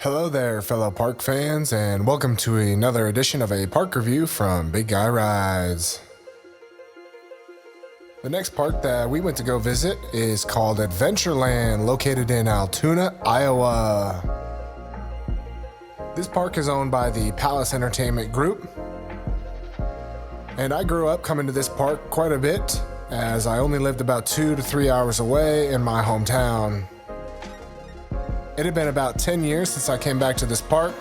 Hello there, fellow park fans, and welcome to another edition of a park review from Big Guy Rides. The next park that we went to go visit is called Adventureland, located in Altoona, Iowa. This park is owned by the Palace Entertainment Group, and I grew up coming to this park quite a bit, as I only lived about 2 to 3 hours away in my hometown. It had been about 10 years since I came back to this park,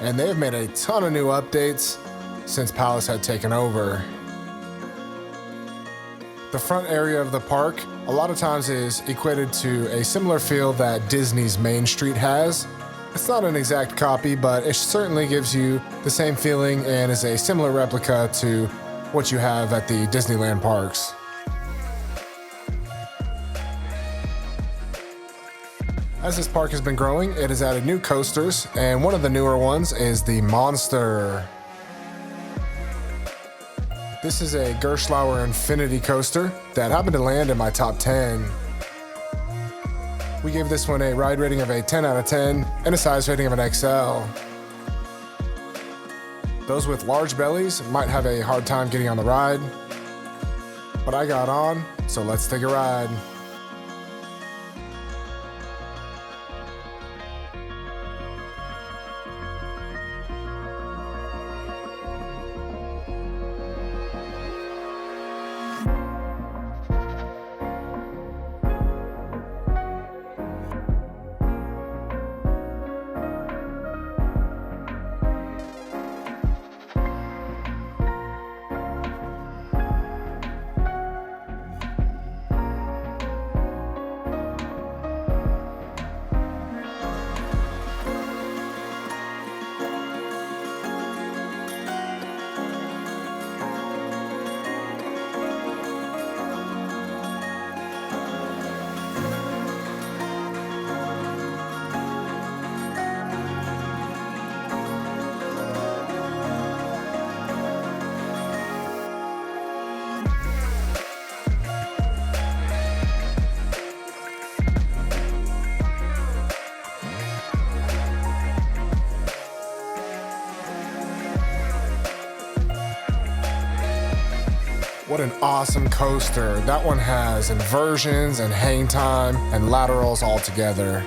and they have made a ton of new updates since Palace had taken over. The front area of the park a lot of times is equated to a similar feel that Disney's Main Street has. It's not an exact copy, but it certainly gives you the same feeling and is a similar replica to what you have at the Disneyland parks. As this park has been growing, it has added new coasters, and one of the newer ones is the Monster. This is a Gerstlauer Infinity coaster that happened to land in my top 10. We gave this one a ride rating of a 10 out of 10 and a size rating of an XL. Those with large bellies might have a hard time getting on the ride, but I got on, so let's take a ride. What an awesome coaster. That one has inversions and hang time and laterals all together.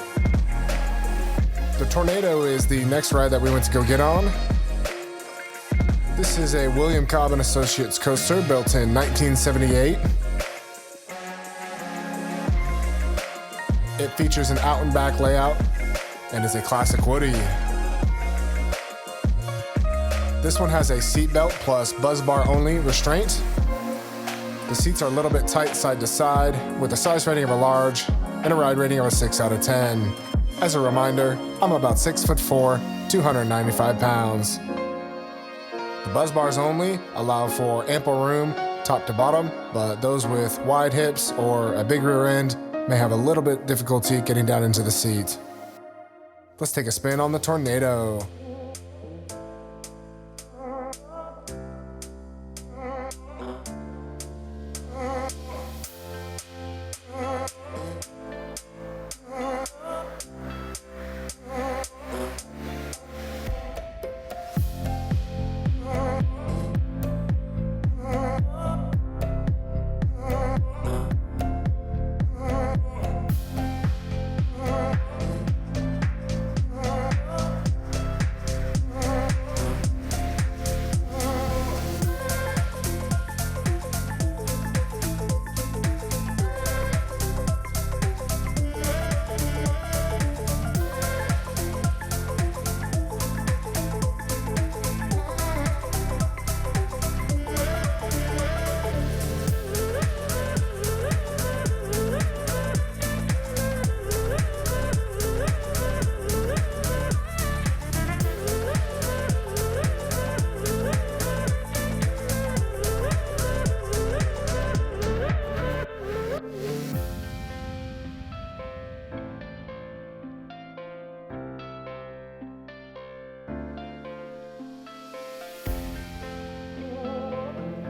The Tornado is the next ride that we went to go get on. This is a William Cobb & Associates coaster built in 1978. It features an out and back layout and is a classic Woody. This one has a seatbelt plus buzz bar only restraint. The seats are a little bit tight side to side with a size rating of a large and a ride rating of a 6 out of 10. As a reminder, I'm about 6'4", 295 pounds. The buzz bars only allow for ample room top to bottom, but those with wide hips or a big rear end may have a little bit difficulty getting down into the seat. Let's take a spin on the Tornado.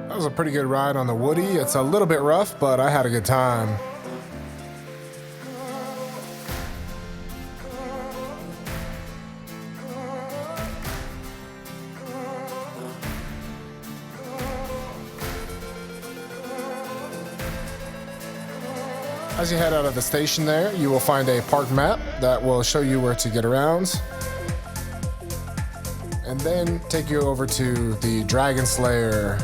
That was a pretty good ride on the Woody. It's a little bit rough, but I had a good time. As you head out of the station there, you will find a park map that will show you where to get around, and then take you over to the Dragon Slayer.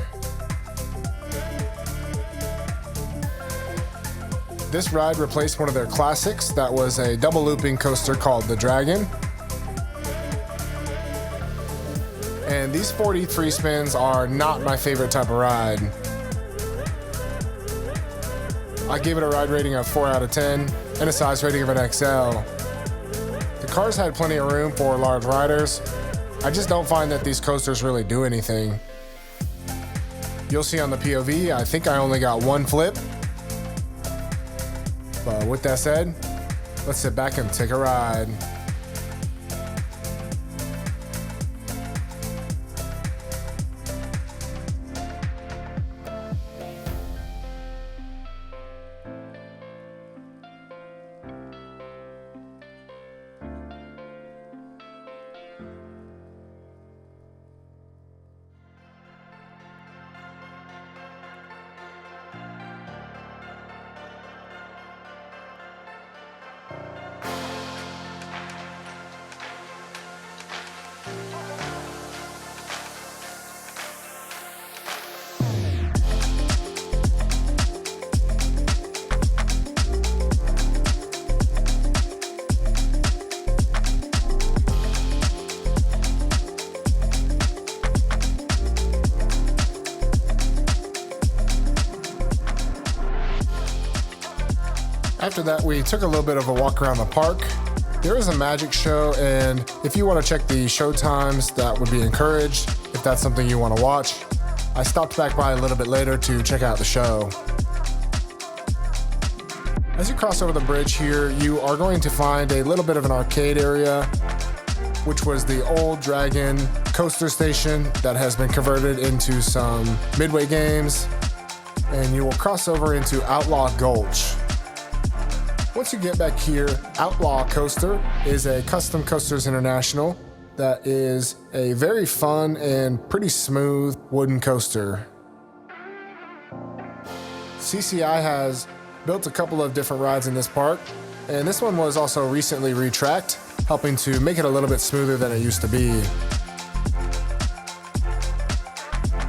This ride replaced one of their classics that was a double looping coaster called the Dragon. And these 43 spins are not my favorite type of ride. I gave it a ride rating of 4 out of 10 and a size rating of an XL. The cars had plenty of room for large riders. I just don't find that these coasters really do anything. You'll see on the POV, I think I only got one flip. But with that said, let's sit back and take a ride. After that, we took a little bit of a walk around the park. There is a magic show, and if you want to check the show times, that would be encouraged if that's something you want to watch. I stopped back by a little bit later to check out the show. As you cross over the bridge here, you are going to find a little bit of an arcade area, which was the old Dragon coaster station that has been converted into some midway games, and you will cross over into Outlaw Gulch. Once you get back here, Outlaw Coaster is a Custom Coasters International that is a very fun and pretty smooth wooden coaster. CCI has built a couple of different rides in this park, and this one was also recently retracked, helping to make it a little bit smoother than it used to be.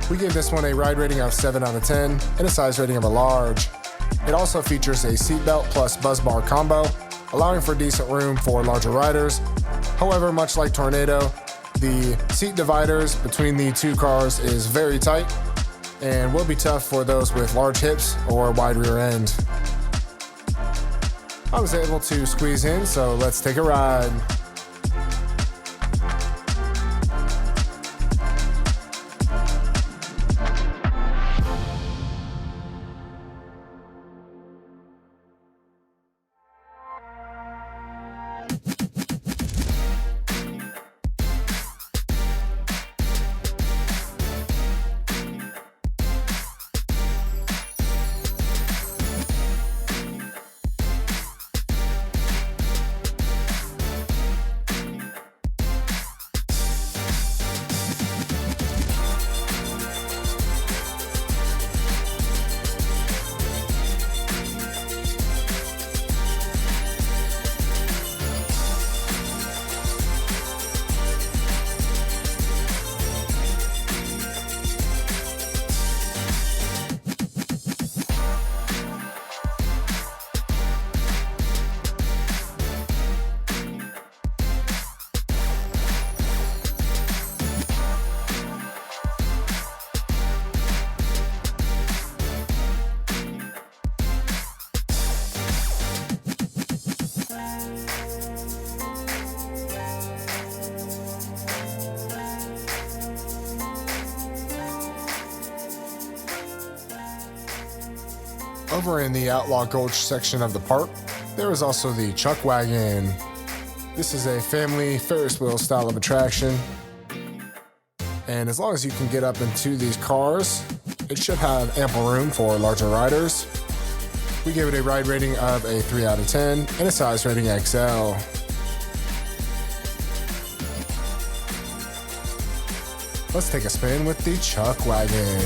We gave this one a ride rating of 7 out of 10 and a size rating of a large. It also features a seatbelt plus buzz bar combo, allowing for decent room for larger riders. However, much like Tornado, the seat dividers between the two cars is very tight and will be tough for those with large hips or wide rear end. I was able to squeeze in, so let's take a ride. Over in the Outlaw Gulch section of the park, there is also the Chuck Wagon. This is a family Ferris wheel style of attraction. And as long as you can get up into these cars, it should have ample room for larger riders. We give it a ride rating of a 3 out of 10 and a size rating XL. Let's take a spin with the Chuck Wagon.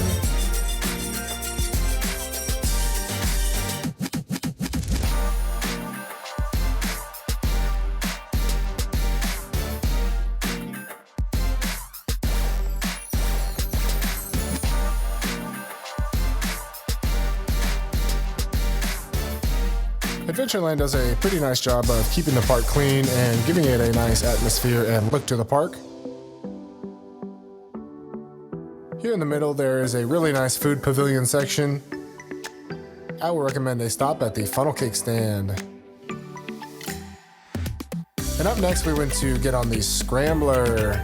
Adventureland does a pretty nice job of keeping the park clean and giving it a nice atmosphere and look to the park. Here in the middle, there is a really nice food pavilion section. I would recommend a stop at the funnel cake stand. And up next, we went to get on the Scrambler.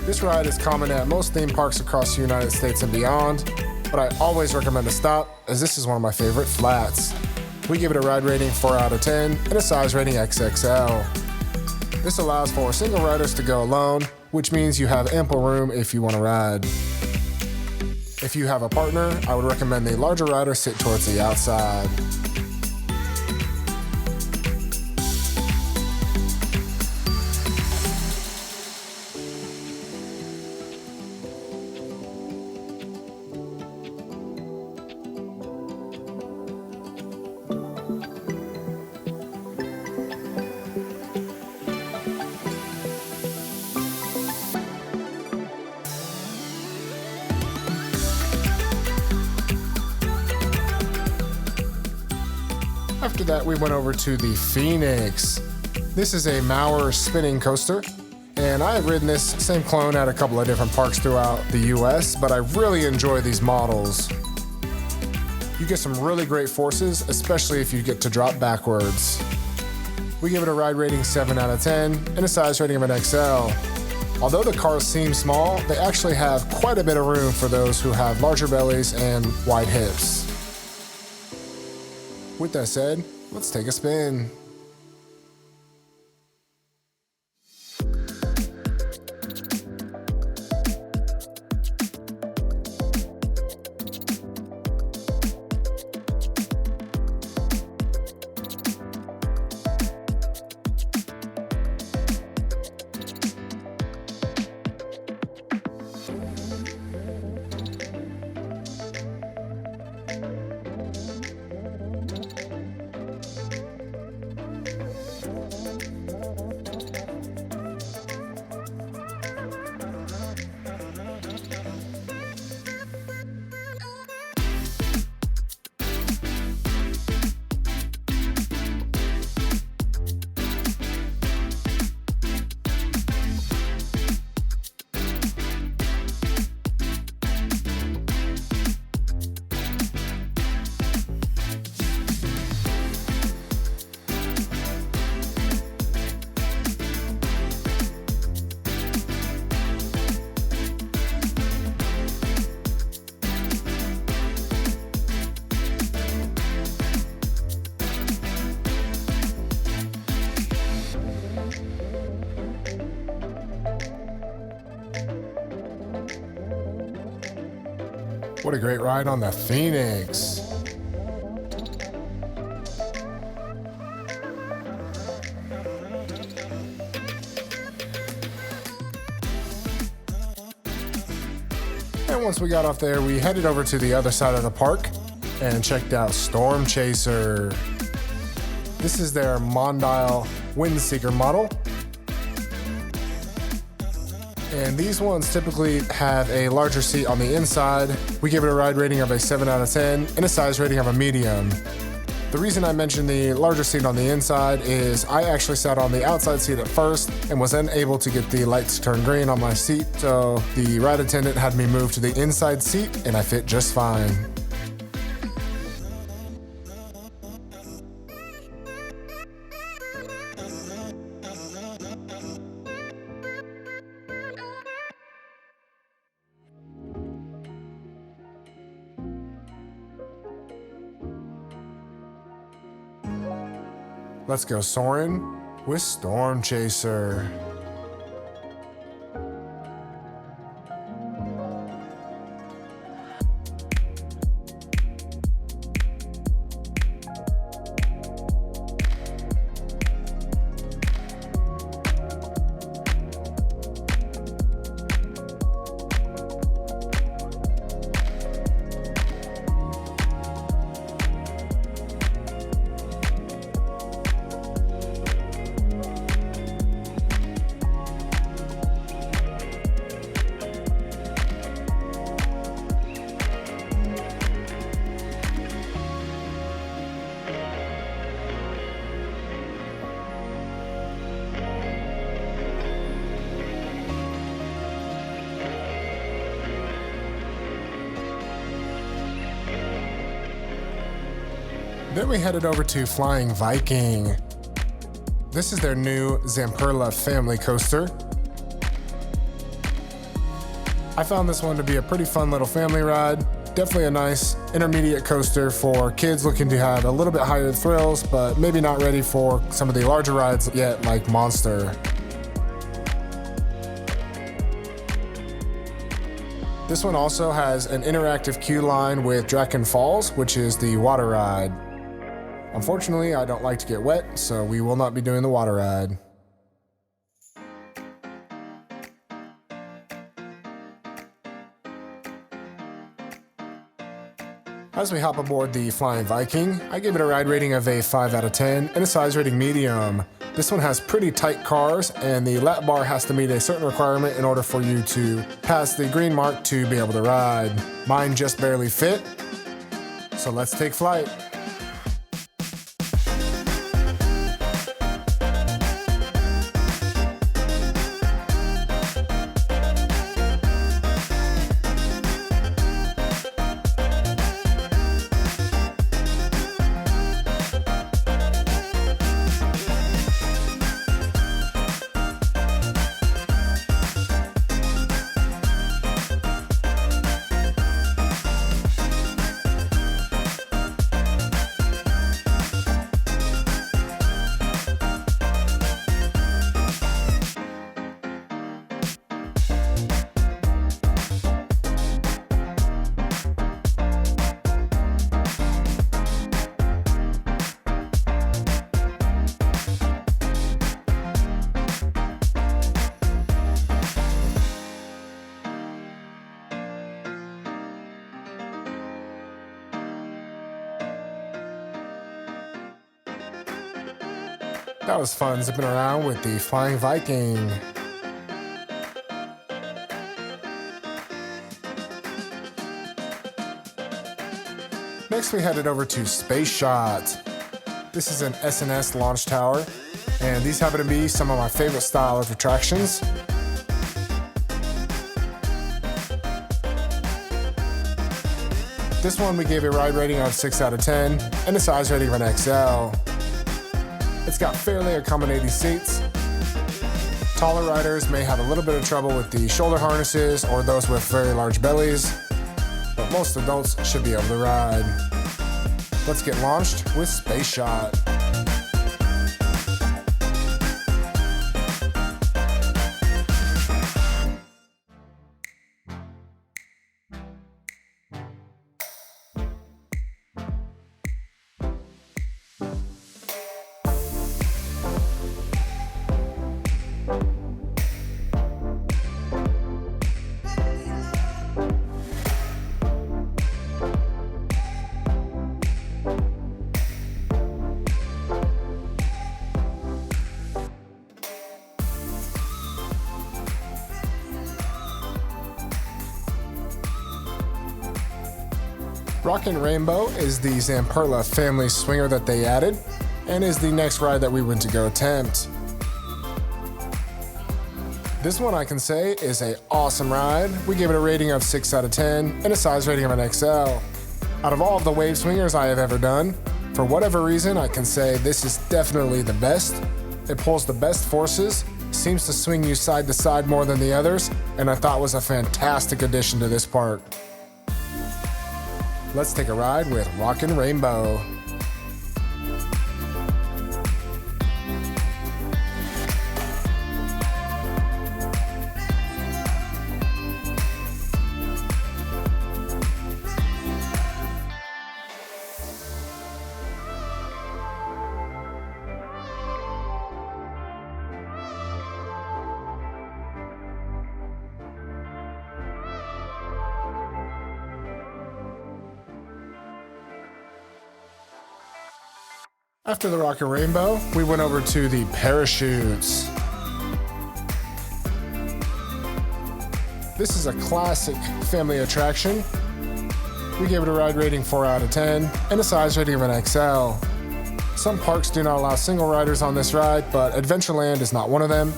This ride is common at most theme parks across the United States and beyond, but I always recommend a stop as this is one of my favorite flats. We give it a ride rating 4 out of 10 and a size rating XXL. This allows for single riders to go alone, which means you have ample room if you want to ride. If you have a partner, I would recommend the larger rider sit towards the outside. After that, we went over to the Phoenix. This is a Mauer spinning coaster, and I have ridden this same clone at a couple of different parks throughout the US, but I really enjoy these models. You get some really great forces, especially if you get to drop backwards. We give it a ride rating 7 out of 10 and a size rating of an XL. Although the cars seem small, they actually have quite a bit of room for those who have larger bellies and wide hips. With that said, let's take a spin. What a great ride on the Phoenix. And once we got off there, we headed over to the other side of the park and checked out Storm Chaser. This is their Mondial Windseeker model. And these ones typically have a larger seat on the inside. We give it a ride rating of a 7 out of 10 and a size rating of a medium. The reason I mentioned the larger seat on the inside is I actually sat on the outside seat at first and was unable to get the lights to turn green on my seat, so the ride attendant had me move to the inside seat and I fit just fine. Let's go soaring with Storm Chaser. Then we headed over to Flying Viking. This is their new Zamperla family coaster. I found this one to be a pretty fun little family ride. Definitely a nice intermediate coaster for kids looking to have a little bit higher thrills, but maybe not ready for some of the larger rides yet, like Monster. This one also has an interactive queue line with Draken Falls, which is the water ride. Unfortunately, I don't like to get wet, so we will not be doing the water ride. As we hop aboard the Flying Viking, I give it a ride rating of a 5 out of 10 and a size rating medium. This one has pretty tight cars, and the lap bar has to meet a certain requirement in order for you to pass the green mark to be able to ride. Mine just barely fit, so let's take flight. That was fun zipping around with the Flying Viking. Next we headed over to Space Shot. This is an S&S launch tower, and these happen to be some of my favorite style of attractions. This one we gave a ride rating of 6 out of 10 and a size rating of an XL. It's got fairly accommodating seats. Taller riders may have a little bit of trouble with the shoulder harnesses or those with very large bellies, but most adults should be able to ride. Let's get launched with Space Shot. Rockin Rainbow is the Zamperla family swinger that they added, and is the next ride that we went to go attempt. This one I can say is an awesome ride. We gave it a rating of 6 out of 10 and a size rating of an XL. Out of all of the wave swingers I have ever done, for whatever reason I can say this is definitely the best. It pulls the best forces, seems to swing you side to side more than the others, and I thought was a fantastic addition to this park. Let's take a ride with Rockin Rainbow. After the Rockin Rainbow, we went over to the parachutes. This is a classic family attraction. We gave it a ride rating 4 out of 10 and a size rating of an XL. Some parks do not allow single riders on this ride, but Adventureland is not one of them,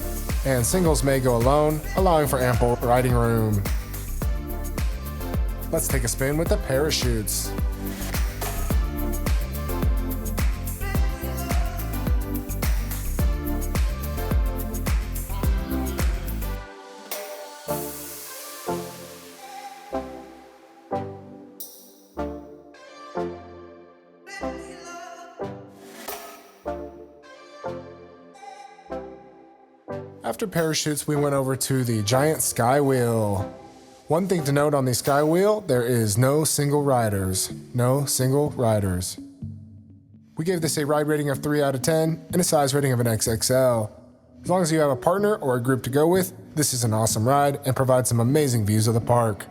and singles may go alone, allowing for ample riding room. Let's take a spin with the parachutes. After parachutes, we went over to the giant Sky Wheel. One thing to note on the Sky Wheel, there is no single riders. No single riders. We gave this a ride rating of 3 out of 10 and a size rating of an XXL. As long as you have a partner or a group to go with, this is an awesome ride and provides some amazing views of the park.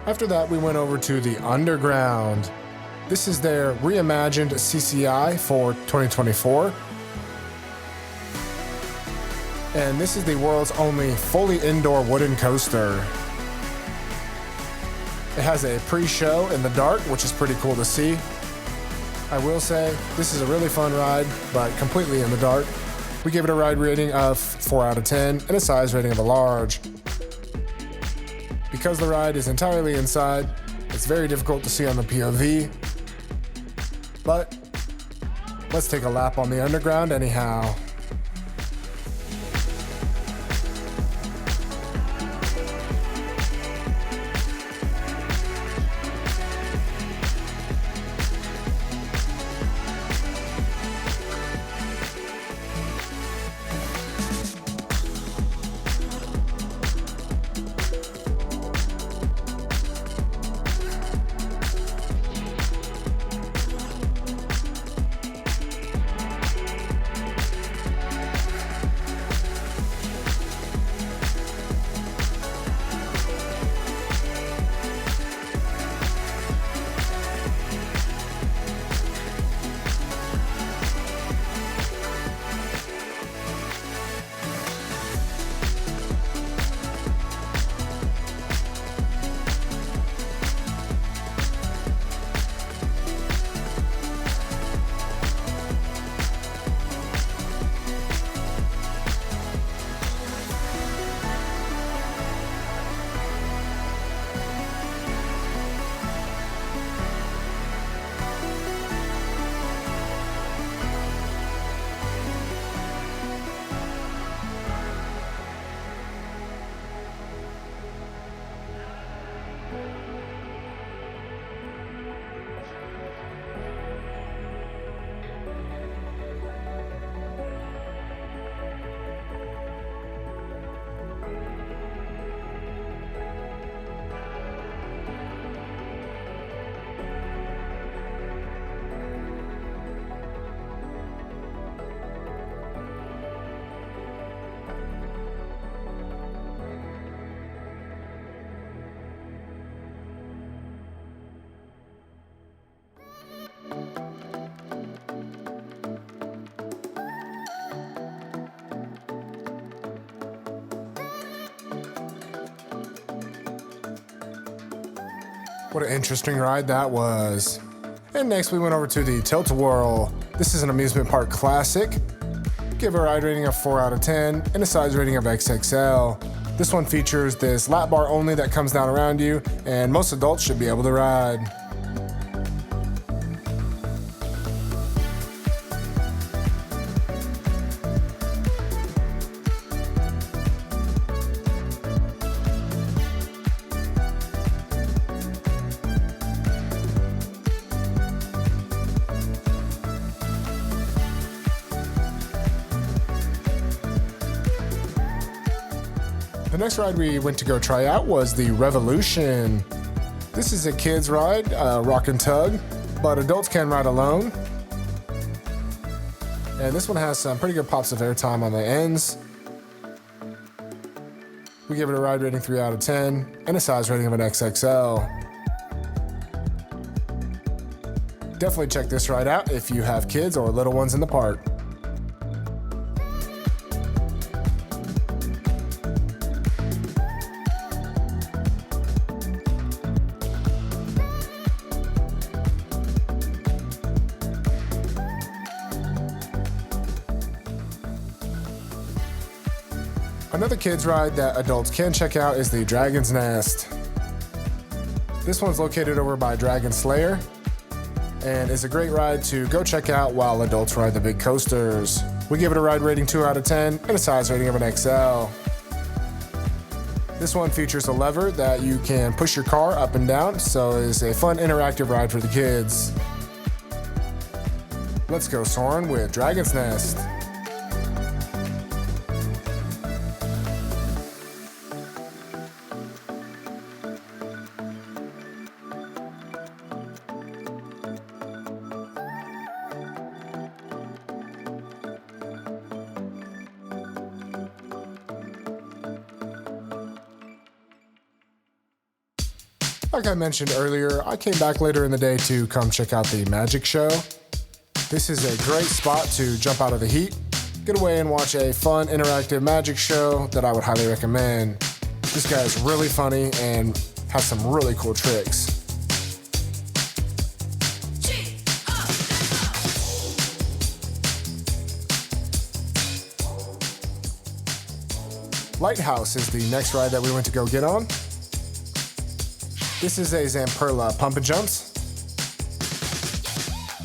After that, we went over to the Underground. This is their reimagined CCI for 2024. And this is the world's only fully indoor wooden coaster. It has a pre-show in the dark, which is pretty cool to see. I will say, this is a really fun ride, but completely in the dark. We gave it a ride rating of 4 out of 10 and a size rating of a large. Because the ride is entirely inside, it's very difficult to see on the POV. But let's take a lap on the Underground anyhow. What an interesting ride that was. And next we went over to the Tilt-a-Whirl. This is an amusement park classic. Give a ride rating of 4 out of 10 and a size rating of XXL. This one features this lap bar only that comes down around you, and most adults should be able to ride. The next ride we went to go try out was the Revolution. This is a kid's ride, rock and tug, but adults can ride alone. And this one has some pretty good pops of airtime on the ends. We give it a ride rating 3 out of 10 and a size rating of an XXL. Definitely check this ride out if you have kids or little ones in the park. Another kids ride that adults can check out is the Dragon's Nest. This one's located over by Dragon Slayer and is a great ride to go check out while adults ride the big coasters. We give it a ride rating 2 out of 10 and a size rating of an XL. This one features a lever that you can push your car up and down, so it's a fun interactive ride for the kids. Let's go soaring with Dragon's Nest. Like I mentioned earlier, I came back later in the day to come check out the magic show. This is a great spot to jump out of the heat, get away and watch a fun interactive magic show that I would highly recommend. This guy is really funny and has some really cool tricks. Lighthouse is the next ride that we went to go get on. This is a Zamperla Pump and Jumps.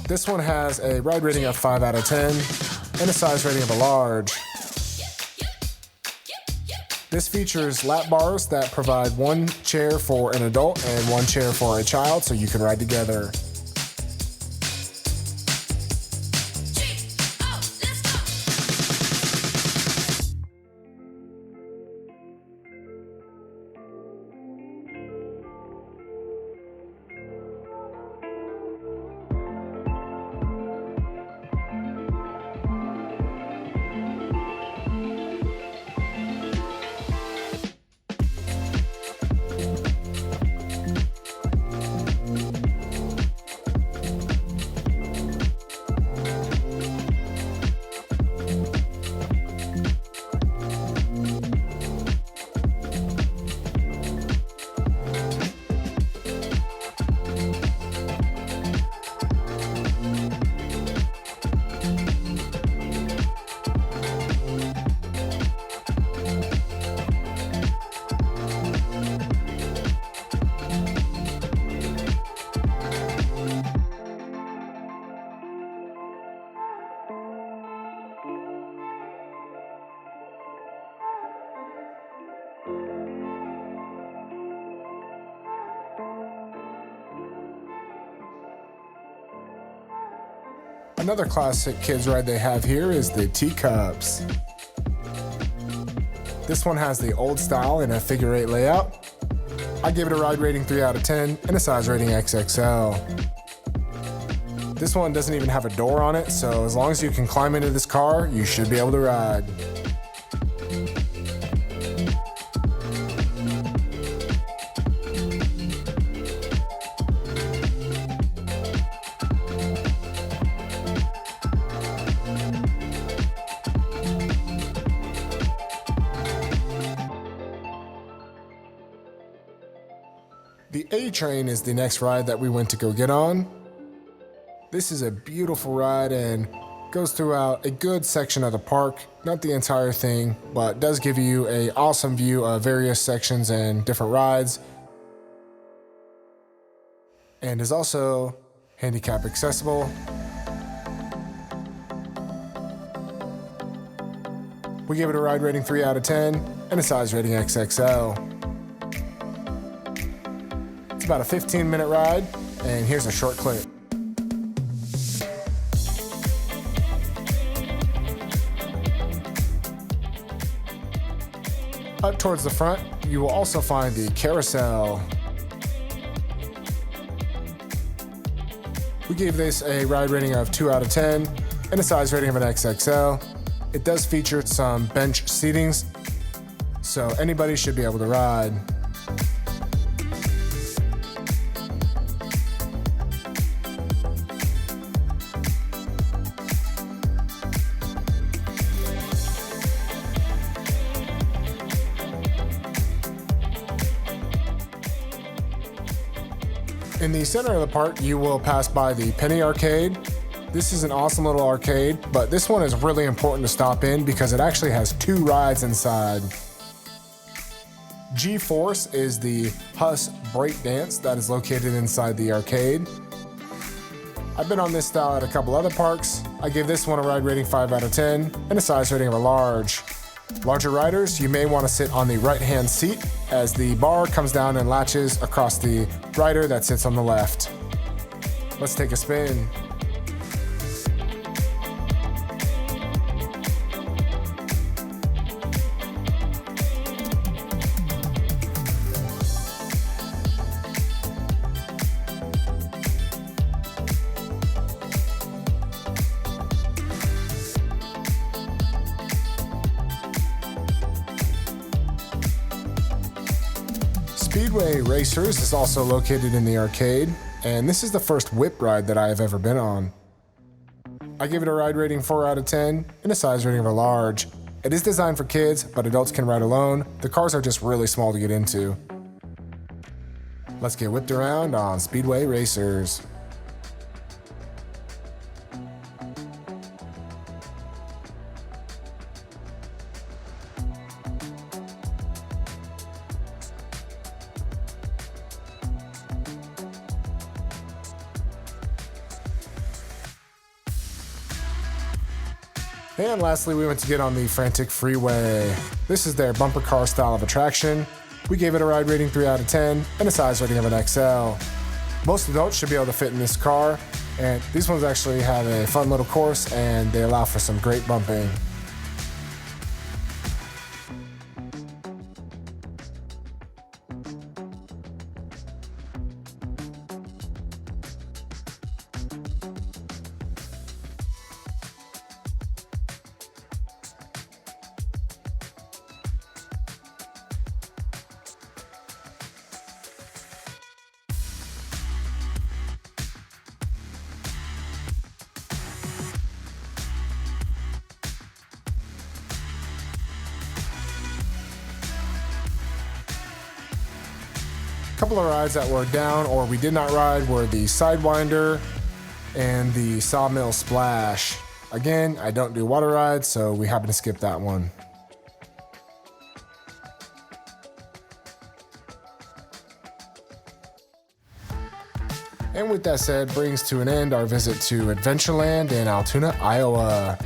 This one has a ride rating of 5 out of 10 and a size rating of a large. This features lap bars that provide one chair for an adult and one chair for a child so you can ride together. Another classic kids ride they have here is the Teacups. This one has the old style in a figure 8 layout. I gave it a ride rating 3 out of 10 and a size rating XXL. This one doesn't even have a door on it, so as long as you can climb into this car, you should be able to ride. The A-Train is the next ride that we went to go get on. This is a beautiful ride and goes throughout a good section of the park, not the entire thing, but does give you an awesome view of various sections and different rides, and is also handicap accessible. We gave it a ride rating 3 out of 10 and a size rating XXL. It's about a 15-minute ride, and here's a short clip. Up towards the front, you will also find the Carousel. We gave this a ride rating of 2 out of 10 and a size rating of an XXL. It does feature some bench seatings, so anybody should be able to ride. In the center of the park, you will pass by the Penny Arcade. This is an awesome little arcade, but this one is really important to stop in because it actually has 2 rides inside. G-Force is the Huss break dance that is located inside the arcade. I've been on this style at a couple other parks. I gave this one a ride rating 5 out of 10 and a size rating of a large. Larger riders, you may want to sit on the right-hand seat as the bar comes down and latches across the rider that sits on the left. Let's take a spin. Speedway Racers is also located in the arcade, and this is the first whip ride that I have ever been on. I give it a ride rating 4 out of 10 and a size rating of a large. It is designed for kids, but adults can ride alone. The cars are just really small to get into. Let's get whipped around on Speedway Racers. And lastly, we went to get on the Frantic Freeway. This is their bumper car style of attraction. We gave it a ride rating 3 out of 10 and a size rating of an XL. Most adults should be able to fit in this car, and these ones actually have a fun little course and they allow for some great bumping. Couple of rides that were down or we did not ride were the Sidewinder and the Sawmill Splash. Again, I don't do water rides, so we happen to skip that one. And with that said, brings to an end our visit to Adventureland in Altoona, Iowa.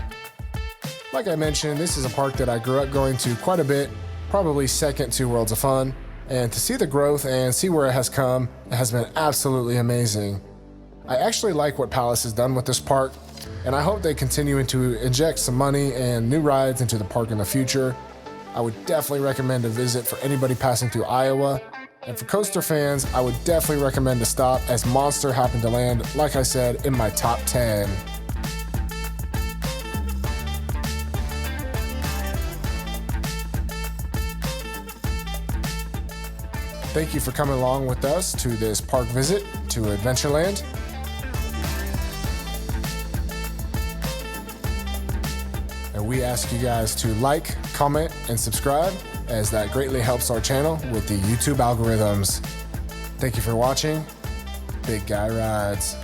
Like I mentioned, this is a park that I grew up going to quite a bit, probably second to Worlds of Fun. And to see the growth and see where it has come, it has been absolutely amazing. I actually like what Palace has done with this park, and I hope they continue to inject some money and new rides into the park in the future. I would definitely recommend a visit for anybody passing through Iowa. And for coaster fans, I would definitely recommend a stop as Monster happened to land, like I said, in my top 10. Thank you for coming along with us to this park visit to Adventureland. And we ask you guys to like, comment, and subscribe, as that greatly helps our channel with the YouTube algorithms. Thank you for watching. Big Guy Rides.